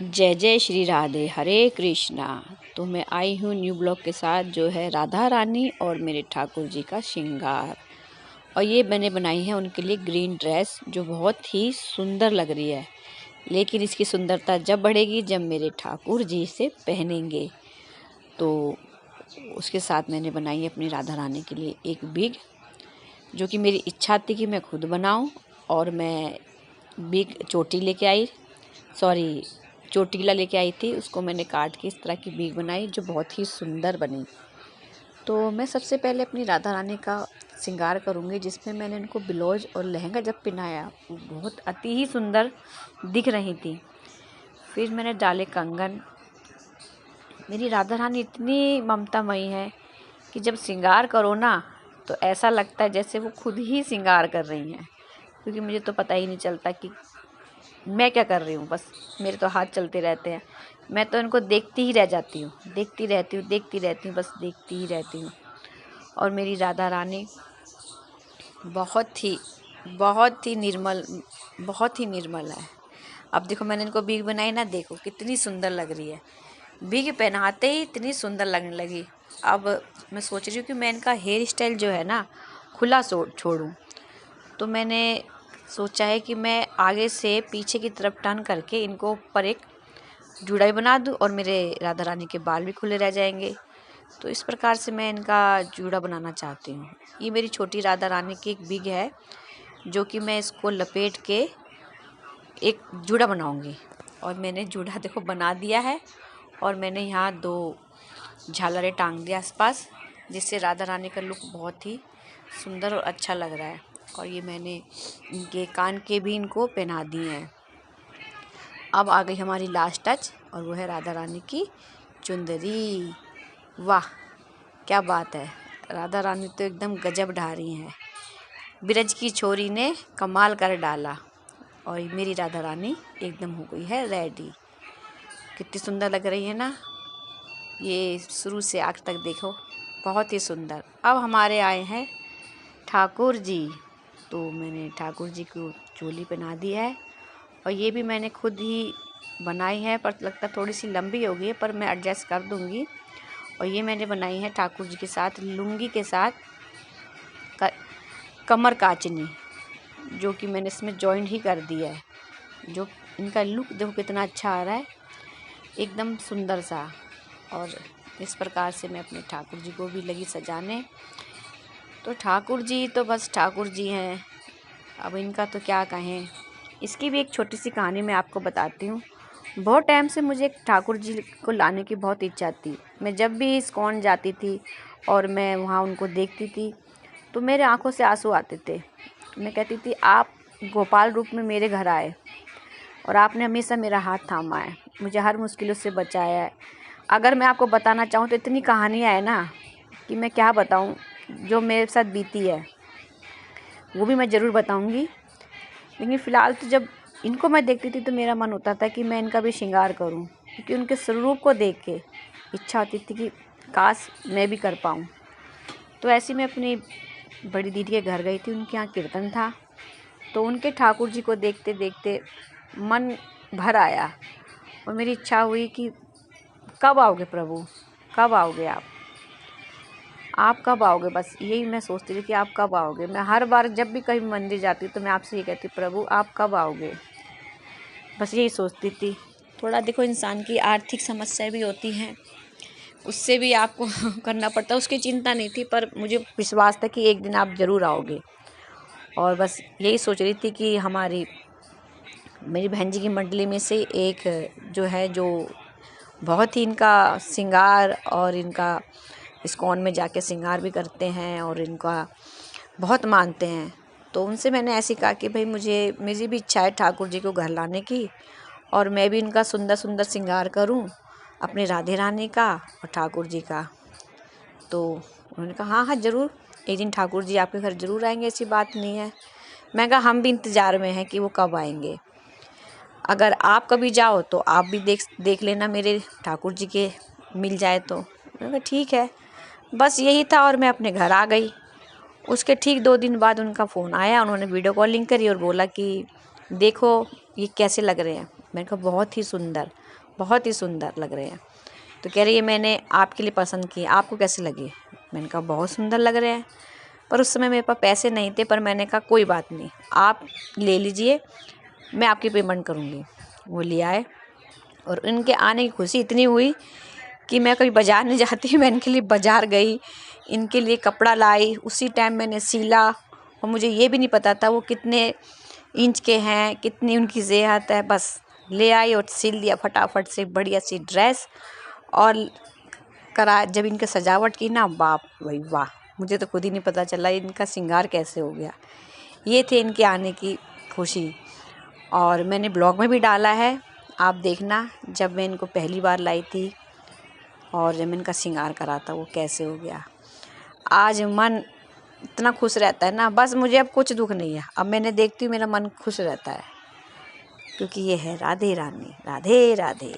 जय जय श्री राधे, हरे कृष्णा। तो मैं आई हूँ न्यू ब्लॉग के साथ, जो है राधा रानी और मेरे ठाकुर जी का श्रृंगार। और ये मैंने बनाई है उनके लिए ग्रीन ड्रेस, जो बहुत ही सुंदर लग रही है। लेकिन इसकी सुंदरता जब बढ़ेगी जब मेरे ठाकुर जी इसे पहनेंगे। तो उसके साथ मैंने बनाई है अपनी राधा रानी के लिए एक बिग, जो कि मेरी इच्छा थी कि मैं खुद बनाऊं। और मैं बिग चोटी लेके आई, सॉरी चोटीला लेके आई थी। उसको मैंने काट के इस तरह की बिग बनाई, जो बहुत ही सुंदर बनी। तो मैं सबसे पहले अपनी राधा रानी का श्रृंगार करूँगी, जिसमें मैंने इनको ब्लाउज और लहंगा जब पहनाया, वो बहुत अति ही सुंदर दिख रही थी। फिर मैंने डाले कंगन। मेरी राधा रानी इतनी ममतामयी है कि जब श्रृंगार करो ना, तो ऐसा लगता है जैसे वो खुद ही श्रृंगार कर रही हैं। क्योंकि मुझे तो पता ही नहीं चलता कि मैं क्या कर रही हूँ, बस मेरे तो हाथ चलते रहते हैं। मैं तो इनको देखती ही रह जाती हूँ, देखती रहती हूँ, बस देखती ही रहती हूँ। और मेरी राधा रानी बहुत ही निर्मल है। अब देखो, मैंने इनको बीग बनाई ना, देखो कितनी सुंदर लग रही है। बीग पहनाते ही इतनी सुंदर लगने लगी। अब मैं सोच रही हूँ कि मैं इनका हेयर स्टाइल जो है ना, खुला छोड़ूँ। तो मैंने सोचा है कि मैं आगे से पीछे की तरफ टर्न करके इनको ऊपर एक जुड़ाई बना दूँ, और मेरे राधा रानी के बाल भी खुले रह जाएंगे। तो इस प्रकार से मैं इनका जूड़ा बनाना चाहती हूँ। ये मेरी छोटी राधा रानी की एक बिग है, जो कि मैं इसको लपेट के एक जूड़ा बनाऊंगी। और मैंने जूड़ा देखो बना दिया है, और मैंने यहाँ 2 झालरें टांग दिया आसपास, जिससे राधा रानी का लुक बहुत ही सुंदर और अच्छा लग रहा है। और ये मैंने इनके कान के भी इनको पहना दिए हैं। अब आ गई हमारी लास्ट टच, और वो है राधा रानी की चुंदरी। वाह क्या बात है, राधा रानी तो एकदम गजब ढा रही हैं। ब्रज की छोरी ने कमाल कर डाला। और मेरी राधा रानी एकदम हो गई है रेडी। कितनी सुंदर लग रही है ना, ये शुरू से आखिर तक देखो, बहुत ही सुंदर। अब हमारे आए हैं ठाकुर जी। तो मैंने ठाकुर जी को चोली पहना दी है, और ये भी मैंने खुद ही बनाई है, पर लगता थोड़ी सी लंबी हो गई है, पर मैं एडजस्ट कर दूंगी। और ये मैंने बनाई है ठाकुर जी के साथ लुंगी के साथ कमर काचनी, जो कि मैंने इसमें जॉइंट ही कर दिया है। जो इनका लुक देखो कितना अच्छा आ रहा है, एकदम सुंदर सा। और इस प्रकार से मैं अपने ठाकुर जी को भी लगी सजाने। तो ठाकुर जी तो बस ठाकुर जी हैं, अब इनका तो क्या कहें। इसकी भी एक छोटी सी कहानी मैं आपको बताती हूँ। बहुत टाइम से मुझे ठाकुर जी को लाने की बहुत इच्छा थी। मैं जब भी इस्कॉन जाती थी और मैं वहाँ उनको देखती थी, तो मेरे आंखों से आंसू आते थे। तो मैं कहती थी, आप गोपाल रूप में मेरे घर आए, और आपने हमेशा मेरा हाथ थामा है, मुझे हर मुश्किलों से बचाया है। अगर मैं आपको बताना चाहूँ तो इतनी कहानियाँ है ना, कि मैं क्या बताऊँ। जो मेरे साथ बीती है वो भी मैं ज़रूर बताऊँगी। लेकिन फ़िलहाल तो जब इनको मैं देखती थी, तो मेरा मन होता था कि मैं इनका भी श्रृंगार करूं, क्योंकि उनके स्वरूप को देख के इच्छा होती थी कि काश मैं भी कर पाऊं। तो ऐसे में अपनी बड़ी दीदी के घर गई थी, उनके यहाँ कीर्तन था। तो उनके ठाकुर जी को देखते देखते मन भर आया, और मेरी इच्छा हुई कि कब आओगे प्रभु, कब आओगे आप कब आओगे। बस यही मैं सोचती थी कि आप कब आओगे। मैं हर बार जब भी कहीं मंदिर जाती तो मैं आपसे ये कहती, प्रभु आप कब आओगे, बस यही सोचती थी। थोड़ा देखो, इंसान की आर्थिक समस्या भी होती हैं, उससे भी आपको करना पड़ता है। उसकी चिंता नहीं थी, पर मुझे विश्वास था कि एक दिन आप ज़रूर आओगे। और बस यही सोच रही थी कि मेरी बहन जी की मंडली में से एक जो है, जो बहुत ही इनका श्रृंगार और इनका इस्कॉन में जाके श्रृंगार भी करते हैं और इनका बहुत मानते हैं। तो उनसे मैंने ऐसे कहा कि भाई मेरी भी इच्छा है ठाकुर जी को घर लाने की, और मैं भी इनका सुंदर सुंदर श्रृंगार करूं, अपने राधे रानी का और ठाकुर जी का। तो उन्होंने कहा हाँ हाँ ज़रूर, एक दिन ठाकुर जी आपके घर ज़रूर आएंगे, ऐसी बात नहीं है। मैं कहा हम भी इंतज़ार में हैं कि वो कब आएंगे। अगर आप कभी जाओ तो आप भी देख लेना, मेरे ठाकुर जी के मिल जाए तो। मैंने कहा ठीक है। बस यही था, और मैं अपने घर आ गई। उसके ठीक 2 दिन बाद उनका फ़ोन आया, उन्होंने वीडियो कॉलिंग करी और बोला कि देखो ये कैसे लग रहे हैं। मैंने कहा बहुत ही सुंदर लग रहे हैं। तो कह रही है मैंने आपके लिए पसंद किए, आपको कैसे लगे? मैंने कहा बहुत सुंदर लग रहे हैं, पर उस समय मेरे पास पैसे नहीं थे, पर मैंने कहा कोई बात नहीं, आप ले लीजिए, मैं आपकी पेमेंट करूँगी। वो ले आए और इनके आने की खुशी इतनी हुई कि मैं कभी बाज़ार नहीं जाती, मैं इनके लिए बाज़ार गई, इनके लिए कपड़ा लाई, उसी टाइम मैंने सिला। और मुझे ये भी नहीं पता था वो कितने इंच के हैं, कितनी उनकी सेहत है, बस ले आई और सिल दिया फटाफट से बढ़िया सी ड्रेस। और जब इनका सजावट की ना, बाप भाई वाह, मुझे तो खुद ही नहीं पता चला इनका श्रृंगार कैसे हो गया। ये थे इनके आने की खुशी। और मैंने ब्लॉग में भी डाला है, आप देखना, जब मैं इनको पहली बार लाई थी और जब मैं इनका श्रृंगार करा था वो कैसे हो गया। आज मन इतना खुश रहता है ना, बस मुझे अब कुछ दुख नहीं है। अब मैंने देखती हूँ मेरा मन खुश रहता है, क्योंकि ये है राधे रानी, राधे राधे।